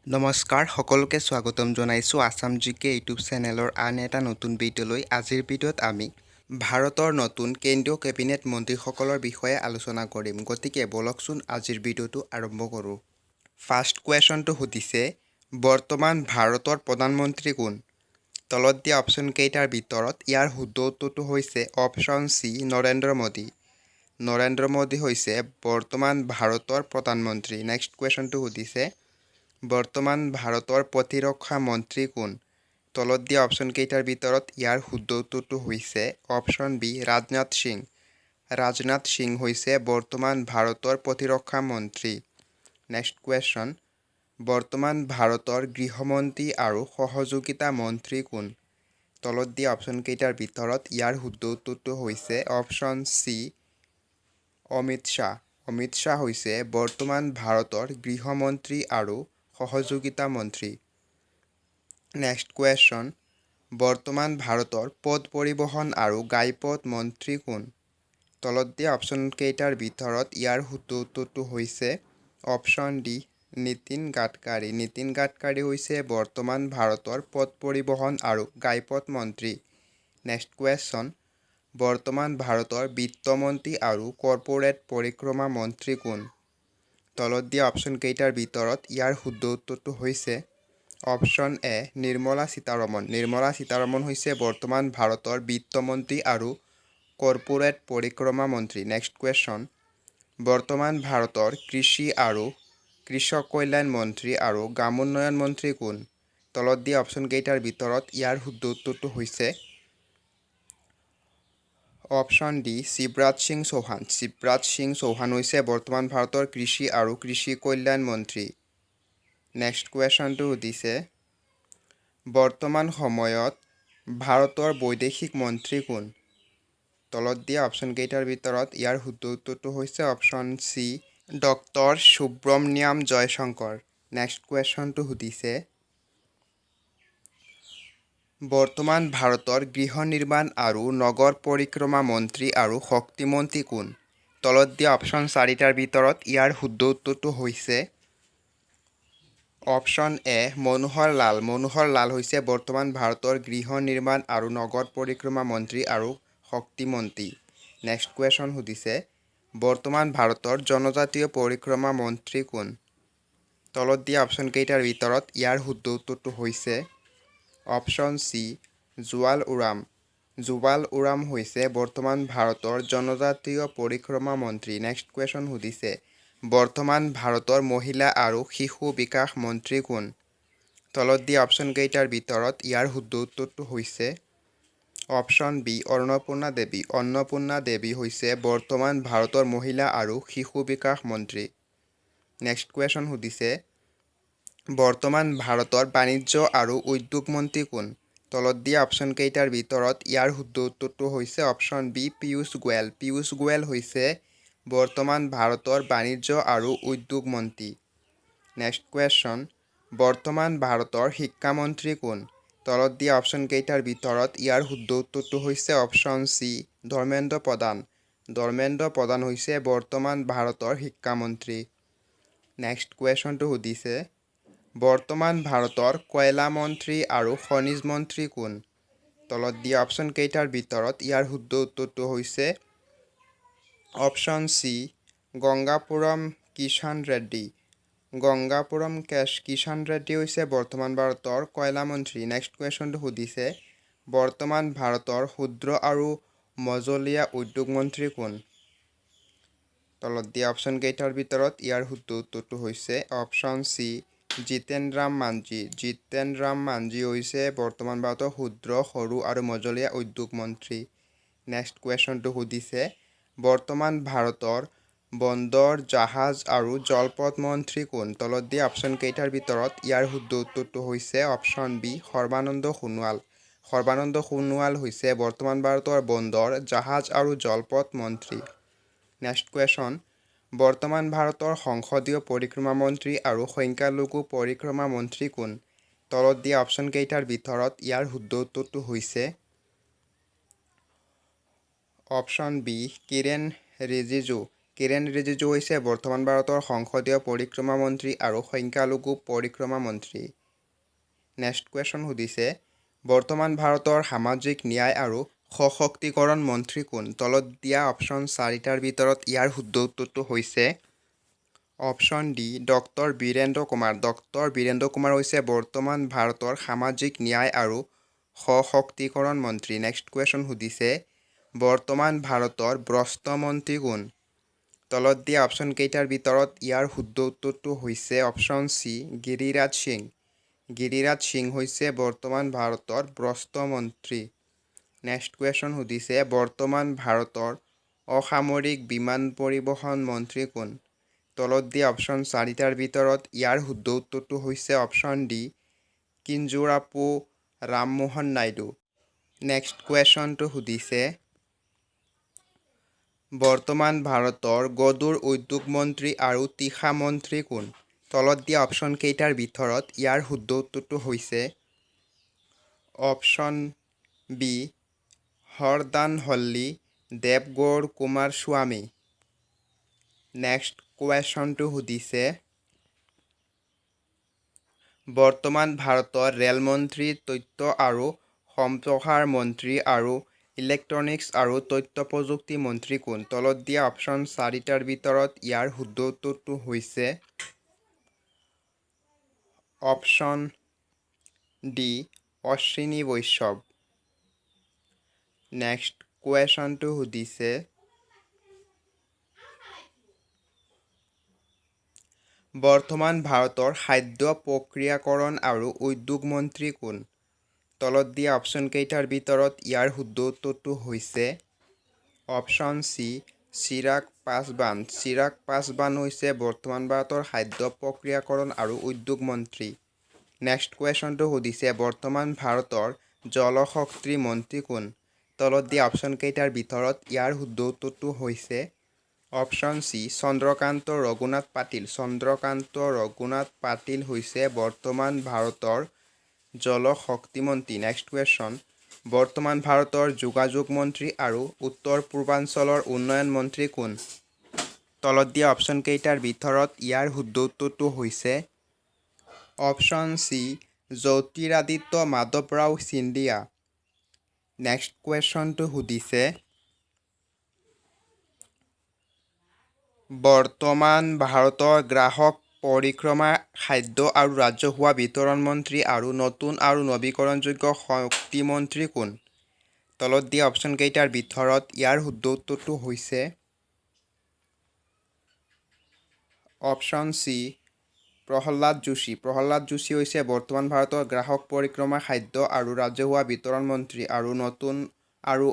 নমস্কাৰ সকলোকে স্বাগতম জনাইছোঁ আসাম জিকে ইউটিউব চেনেলৰ আন এটা নতুন ভিডিঅ'লৈ। আজিৰ ভিডিঅ'ত আমি ভাৰতৰ নতুন কেন্দ্ৰীয় কেবিনেট মন্ত্ৰীসকলৰ বিষয়ে আলোচনা কৰিম। গতিকে বলকচোন আজিৰ ভিডিঅ'টো আৰম্ভ কৰোঁ। ফাৰ্ষ্ট কুৱেশ্যনটো সুধিছে, বৰ্তমান ভাৰতৰ প্ৰধানমন্ত্ৰী কোন? তলত দিয়া অপশ্যনকেইটাৰ ভিতৰত ইয়াৰ শুদ্ধ উত্তৰটো হৈছে অপশ্যন চি নৰেন্দ্ৰ মোদী। নৰেন্দ্ৰ মোদী হৈছে বৰ্তমান ভাৰতৰ প্ৰধানমন্ত্ৰী। নেক্সট কুৱেশ্যনটো সুধিছে, বৰ্তমান ভাৰতৰ প্ৰতিৰক্ষা মন্ত্ৰী কোন? তলত দিয়া অপশ্যনকেইটাৰ ভিতৰত ইয়াৰ শুদ্ধ উত্তৰটো হৈছে অপশ্যন বি ৰাজনাথ সিং। ৰাজনাথ সিং হৈছে বৰ্তমান ভাৰতৰ প্ৰতিৰক্ষা মন্ত্ৰী। নেক্সট কুৱেশ্যন, বৰ্তমান ভাৰতৰ গৃহমন্ত্ৰী আৰু সহযোগিতা মন্ত্ৰী কোন? তলত দিয়া অপশ্যনকেইটাৰ ভিতৰত ইয়াৰ শুদ্ধ উত্তৰটো হৈছে অপশ্যন চি অমিত শ্বাহ। অমিত শ্বাহ হৈছে বৰ্তমান ভাৰতৰ গৃহমন্ত্ৰী আৰু সহযোগিতা মন্ত্ৰী। নেক্সট কুৱেশ্যন, বৰ্তমান ভাৰতৰ পথ পৰিবহণ আৰু ঘাইপথ মন্ত্ৰী কোন? তলত দিয়া অপশ্যনকেইটাৰ ভিতৰত ইয়াৰ শুদ্ধ উত্তৰটো হৈছে অপশ্যন ডি নীতিন গাডকাৰী। নীতিন গাডকাৰী হৈছে বৰ্তমান ভাৰতৰ পথ পৰিবহণ আৰু ঘাইপথ মন্ত্ৰী। নেক্সট কুৱেশ্যন, বৰ্তমান ভাৰতৰ বিত্তমন্ত্ৰী আৰু কৰ্পোৰেট পৰিক্ৰমা মন্ত্ৰী কোন? তলত দিয়া অপশ্যনকেইটাৰ ভিতৰত ইয়াৰ শুদ্ধ উত্তৰটো হৈছে অপশ্যন এ নিৰ্মলা সীতাৰমণ। নিৰ্মলা সীতাৰমণ হৈছে বৰ্তমান ভাৰতৰ বিত্তমন্ত্ৰী আৰু কৰ্পোৰেট পৰিক্ৰমা মন্ত্ৰী। নেক্সট কুৱেশ্যন, বৰ্তমান ভাৰতৰ কৃষি আৰু কৃষক কল্যাণ মন্ত্ৰী আৰু গ্ৰামোন্নয়ন মন্ত্ৰী কোন? তলত দিয়া অপশ্যনকেইটাৰ ভিতৰত ইয়াৰ শুদ্ধ উত্তৰটো হৈছে অপশ্যন ডি শিৱৰাজ সিং চৌহান। শিৱৰাজ সিং চৌহান হৈছে বৰ্তমান ভাৰতৰ কৃষি আৰু কৃষি কল্যাণ মন্ত্ৰী। নেক্সট কুৱেশ্যনটো সুধিছে, বৰ্তমান সময়ত ভাৰতৰ বৈদেশিক মন্ত্ৰী কোন? তলত দিয়া অপশ্যনকেইটাৰ ভিতৰত ইয়াৰ শুদ্ধ উত্তৰটো হৈছে option C doctor Subrahmanyam Jaishankar. Next কুৱেশ্যনটো সুধিছে, বৰ্তমান ভাৰতৰ গৃহ নিৰ্মাণ আৰু নগৰ পৰিক্ৰমা মন্ত্ৰী আৰু শক্তি মন্ত্ৰী কোন? তলত দিয়া অপশ্যন চাৰিটাৰ ভিতৰত ইয়াৰ শুদ্ধ উত্তৰটো হৈছে অপশ্যন এ মনোহৰ লাল। মনোহৰ লাল হৈছে বৰ্তমান ভাৰতৰ গৃহ নিৰ্মাণ আৰু নগৰ পৰিক্ৰমা মন্ত্ৰী আৰু শক্তি মন্ত্ৰী। নেক্সট কুৱেশ্যন সুধিছে, বৰ্তমান ভাৰতৰ জনজাতীয় পৰিক্ৰমা মন্ত্ৰী কোন? তলত দিয়া অপশ্যনকেইটাৰ ভিতৰত ইয়াৰ শুদ্ধ উত্তৰটো হৈছে অপশ্যন চি জুৱাল ওৰাম। জুৱাল ওৰাম হৈছে বৰ্তমান ভাৰতৰ জনজাতীয় পৰিক্ৰমা মন্ত্ৰী। নেক্সট কুৱেশ্যন সুধিছে, বৰ্তমান ভাৰতৰ মহিলা আৰু শিশু বিকাশ মন্ত্ৰী কোন? তলত দিয়া অপশ্যনকেইটাৰ ভিতৰত ইয়াৰ শুদ্ধ উত্তৰটো হৈছে অপশ্যন বি অন্নপূৰ্ণা দেৱী। অন্নপূৰ্ণা দেৱী হৈছে বৰ্তমান ভাৰতৰ মহিলা আৰু শিশু বিকাশ মন্ত্ৰী। নেক্সট কুৱেশ্যন সুধিছে, বৰ্তমান ভাৰতৰ বাণিজ্য আৰু উদ্যোগ মন্ত্ৰী কোন? তলত দিয়া অপশ্যনকেইটাৰ ভিতৰত ইয়াৰ শুদ্ধ উত্তৰটো হৈছে অপশ্যন বি পীয়ূষ গোৱেল। পীয়ূষ গোৱেল হৈছে বৰ্তমান ভাৰতৰ বাণিজ্য আৰু উদ্যোগ মন্ত্ৰী। নেক্সট কুৱেশ্যন, বৰ্তমান ভাৰতৰ শিক্ষামন্ত্ৰী কোন? তলত দিয়া অপশ্যনকেইটাৰ ভিতৰত ইয়াৰ শুদ্ধ উত্তৰটো হৈছে অপশ্যন চি ধৰ্মেন্দ্ৰ প্ৰধান। ধৰ্মেন্দ্ৰ প্ৰধান হৈছে বৰ্তমান ভাৰতৰ শিক্ষামন্ত্ৰী। নেক্সট কুৱেশ্যনটো সুধিছে, বৰ্তমান ভাৰতৰ কয়লা মন্ত্ৰী আৰু খনিজ মন্ত্ৰী কোন? তলত দিয়া অপশ্যনকেইটাৰ ভিতৰত ইয়াৰ শুদ্ধ উত্তৰটো হৈছে অপশ্যন চি গংগাপুৰম কিষাণ ৰেড্ডী। গংগাপুৰম কিষাণ ৰেড্ডী হৈছে বৰ্তমান ভাৰতৰ কয়লা মন্ত্ৰী। নেক্সট কুৱেশ্যনটো সুধিছে, বৰ্তমান ভাৰতৰ ক্ষুদ্ৰ আৰু মজলীয়া উদ্যোগ মন্ত্ৰী কোন? তলত দিয়া অপশ্যনকেইটাৰ ভিতৰত ইয়াৰ শুদ্ধ উত্তৰটো হৈছে অপশ্যন চি জিতেন ৰাম মাঞ্জী। জিতেন ৰাম মাঞ্জী হৈছে বৰ্তমান ভাৰতৰ ক্ষুদ্ৰ সৰু আৰু মজলীয়া উদ্যোগ মন্ত্ৰী। নেক্সট কুৱেশ্যনটো সুধিছে, বৰ্তমান ভাৰতৰ বন্দৰ জাহাজ আৰু জলপথ মন্ত্ৰী কোন? তলত দিয়া অপশ্যনকেইটাৰ ভিতৰত ইয়াৰ শুদ্ধ উত্তৰটো হৈছে অপশ্যন বি সৰ্বানন্দ সোণোৱাল। সৰ্বানন্দ সোণোৱাল হৈছে বৰ্তমান ভাৰতৰ বন্দৰ জাহাজ আৰু জলপথ মন্ত্ৰী। নেক্সট কুৱেশ্যন, বৰ্তমান ভাৰতৰ সংসদীয় পৰিক্ৰমা মন্ত্ৰী আৰু সংখ্যালঘু পৰিক্ৰমা মন্ত্ৰী কোন? তলত দিয়া অপশ্যনকেইটাৰ ভিতৰত ইয়াৰ শুদ্ধ উত্তৰটো হৈছে অপশ্যন বি কিৰেণ ৰিজিজু। কিৰেণ ৰিজিজু হৈছে বৰ্তমান ভাৰতৰ সংসদীয় পৰিক্ৰমা মন্ত্ৰী আৰু সংখ্যালঘু পৰিক্ৰমা মন্ত্ৰী। নেক্সট কুৱেশ্যন সুধিছে বৰ্তমান ভাৰতৰ সামাজিক ন্যায় আৰু সশক্তিকৰণ মন্ত্ৰী কোন? তলত দিয়া অপশ্যন 4টাৰ ভিতৰত ইয়াৰ শুদ্ধ উত্তৰটো হৈছে option D doctor Birendra Kumar. Doctor Birendra Kumar হৈছে বৰ্তমান ভাৰতৰ সামাজিক ন্যায় আৰু সশক্তিকৰণ মন্ত্ৰী। নেক্সট কুৱেশ্যন সুধিছে বৰ্তমান ভাৰতৰ বস্ত্ৰ মন্ত্ৰী কোন? তলত দিয়া অপশ্যন কেইটাৰ ভিতৰত ইয়াৰ শুদ্ধ উত্তৰটো হৈছে অপশ্যন চি গিৰিৰাজ সিং। গিৰিৰাজ সিং হৈছে বৰ্তমান ভাৰতৰ বস্ত্ৰ মন্ত্ৰী। নেক্সট কুৱেশ্যন সুধিছে বৰ্তমান ভাৰতৰ অসামৰিক বিমান পৰিবহণ মন্ত্ৰী কোন? তলত দিয়া অপশ্যন 4টাৰ ভিতৰত ইয়াৰ শুদ্ধ উত্তৰটো হৈছে option D Kinjarapu Rammohan Naidu. Next কুৱেশ্যনটো সুধিছে বৰ্তমান ভাৰতৰ গধুৰ উদ্যোগ মন্ত্ৰী আৰু তীখা মন্ত্ৰী কোন? তলত দিয়া অপশ্যন কেইটাৰ ভিতৰত ইয়াৰ শুদ্ধ উত্তৰটো হৈছে অপশ্যন বি হৰদানহল্লী দেৱগৌড় কুমাৰস্বামী। নেক্সট কুৱেশ্যনটো সুধিছে বৰ্তমান ভাৰতৰ ৰেলমন্ত্ৰী তথ্য আৰু সম্প্ৰসাৰ মন্ত্ৰী আৰু ইলেক্ট্ৰনিক্স আৰু তথ্য প্ৰযুক্তি মন্ত্ৰী কোন? তলত দিয়া অপশ্যন 4টাৰ ভিতৰত ইয়াৰ শুদ্ধ উত্তৰটো হৈছে অপশ্যন ডি অশ্বিনী বৈষ্ণৱ। নেক্সট কুৱেশ্যনটো সুধিছে বৰ্তমান ভাৰতৰ খাদ্য প্ৰক্ৰিয়াকৰণ আৰু উদ্যোগ মন্ত্ৰী কোন? তলত দিয়া অপশ্যন কেইটাৰ ভিতৰত ইয়াৰ শুদ্ধ উত্তৰটো হৈছে অপশ্যন চি চিৰাগ পাছৱান। চিৰাগ পাছৱান হৈছে বৰ্তমান ভাৰতৰ খাদ্য প্ৰক্ৰিয়াকৰণ আৰু উদ্যোগ মন্ত্ৰী। নেক্সট কুৱেশ্যনটো সুধিছে বৰ্তমান ভাৰতৰ জলশক্তি মন্ত্ৰী কোন? তলত দিয়া অপশ্যন কেইটাৰ ভিতৰত ইয়াৰ শুদ্ধ উত্তৰটো হৈছে অপশ্যন চি চন্দ্ৰকান্ত ৰঘুনাথ পাটিল। চন্দ্ৰকান্ত ৰঘুনাথ পাটিল হৈছে বৰ্তমান ভাৰতৰ জলশক্তি মন্ত্ৰী। নেক্সট কুৱেশ্যন বৰ্তমান ভাৰতৰ যোগাযোগ মন্ত্ৰী আৰু উত্তৰ পূৰ্বাঞ্চলৰ উন্নয়ন মন্ত্ৰী কোন? তলত দিয়া অপশ্যন কেইটাৰ ভিতৰত ইয়াৰ শুদ্ধ উত্তৰটো হৈছে option C Jyotiraditya Madhavrao Scindia. Next কুৱেশ্যনটো সুধিছে বৰ্তমান ভাৰতৰ গ্ৰাহক পৰিক্ৰমা খাদ্য আৰু ৰাজহুৱা বিতৰণ মন্ত্ৰী আৰু নতুন আৰু নৱীকৰণযোগ্য শক্তি মন্ত্ৰী কোন? তলত দিয়া অপশ্যন কেইটাৰ ভিতৰত ইয়াৰ শুদ্ধ উত্তৰটো হৈছে অপশ্যন চি প্ৰহ্লাদ যোশী। প্ৰহ্লাদ যোশী হৈছে বৰ্তমান ভাৰতৰ গ্ৰাহক পৰিক্ৰমা খাদ্য আৰু ৰাজহুৱা বিতৰণ মন্ত্ৰী আৰু নতুন আৰু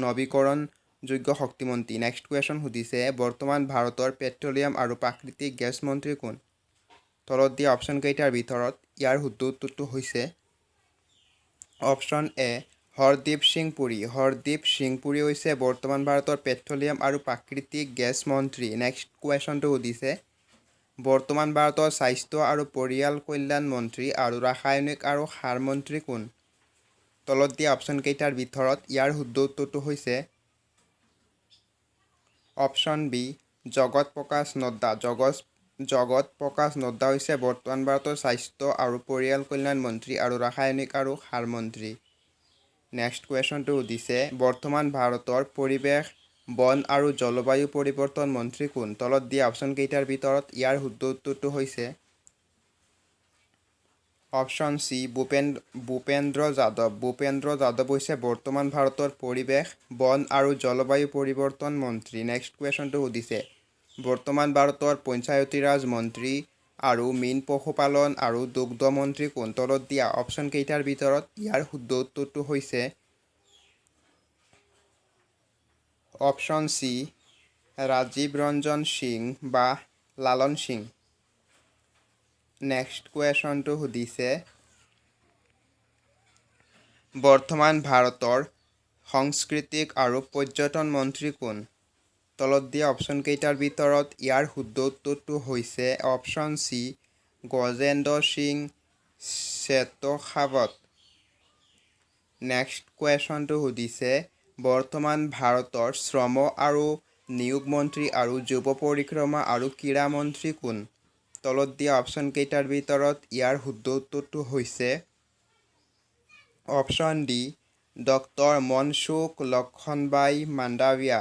নৱীকৰণযোগ্য শক্তি মন্ত্ৰী। নেক্সট কুৱেশ্যন সুধিছে বৰ্তমান ভাৰতৰ পেট্ৰলিয়াম আৰু প্ৰাকৃতিক গেছ মন্ত্ৰী কোন? তলত দিয়া অপশ্যন কেইটাৰ ভিতৰত ইয়াৰ শুদ্ধ উত্তৰটো হৈছে অপশ্যন এ হৰদীপ সিং পুৰী। হৰদীপ সিং পুৰী হৈছে বৰ্তমান ভাৰতৰ পেট্ৰলিয়াম আৰু প্ৰাকৃতিক গেছ মন্ত্ৰী। নেক্সট কুৱেশ্যনটো সুধিছে বৰ্তমান ভাৰতৰ স্বাস্থ্য আৰু পৰিয়াল কল্যাণ মন্ত্ৰী আৰু ৰাসায়নিক আৰু সাৰ মন্ত্ৰী কোন? তলত দিয়া অপশ্যন কেইটাৰ ভিতৰত ইয়াৰ শুদ্ধ উত্তৰটো হৈছে অপশ্যন বি জগত প্ৰকাশ নড্ডা। জগত প্ৰকাশ নড্ডা হৈছে বৰ্তমান ভাৰতৰ স্বাস্থ্য আৰু পৰিয়াল কল্যাণ মন্ত্ৰী আৰু ৰাসায়নিক আৰু সাৰ মন্ত্ৰী। নেক্সট কুৱেশ্যনটো সুধিছে বৰ্তমান ভাৰতৰ পৰিৱেশ বন আৰু জলবায়ু পৰিৱৰ্তন মন্ত্ৰী কোন? তলত দিয়া অপশ্যন কেইটাৰ ভিতৰত ইয়াৰ শুদ্ধ উত্তৰটো হৈছে অপশ্যন চি ভূপেন্দ্ৰ যাদৱ। ভূপেন্দ্ৰ যাদৱ হৈছে বৰ্তমান ভাৰতৰ পৰিৱেশ বন আৰু জলবায়ু পৰিৱৰ্তন মন্ত্ৰী। নেক্সট কুৱেশ্যনটো সুধিছে বৰ্তমান ভাৰতৰ পঞ্চায়তী ৰাজ মন্ত্ৰী আৰু মীন পশুপালন আৰু দুগ্ধ মন্ত্ৰী কোন? তলত দিয়া অপশ্যন কেইটাৰ ভিতৰত ইয়াৰ শুদ্ধ উত্তৰটো হৈছে অপশ্যন চি ৰাজীৱ ৰঞ্জন সিং বা লালন সিং। নেক্সট কুৱেশ্যনটো সুধিছে বৰ্তমান ভাৰতৰ সাংস্কৃতিক আৰু পৰ্যটন মন্ত্ৰী কোন? তলত দিয়া অপশ্যন কেইটাৰ ভিতৰত ইয়াৰ শুদ্ধ উত্তৰটো হৈছে option C Gajendra Singh Shekhawat. Next কুৱেশ্যনটো সুধিছে বৰ্তমান ভাৰতৰ শ্ৰম আৰু নিয়োগ মন্ত্ৰী আৰু যুৱ পৰিক্ৰমা আৰু ক্ৰীড়া মন্ত্ৰী কোন? তলত দিয়া অপশ্যনকেইটাৰ ভিতৰত ইয়াৰ শুদ্ধ উত্তৰটো হৈছে option D doctor Mansukh Laxmanbhai Mandaviya.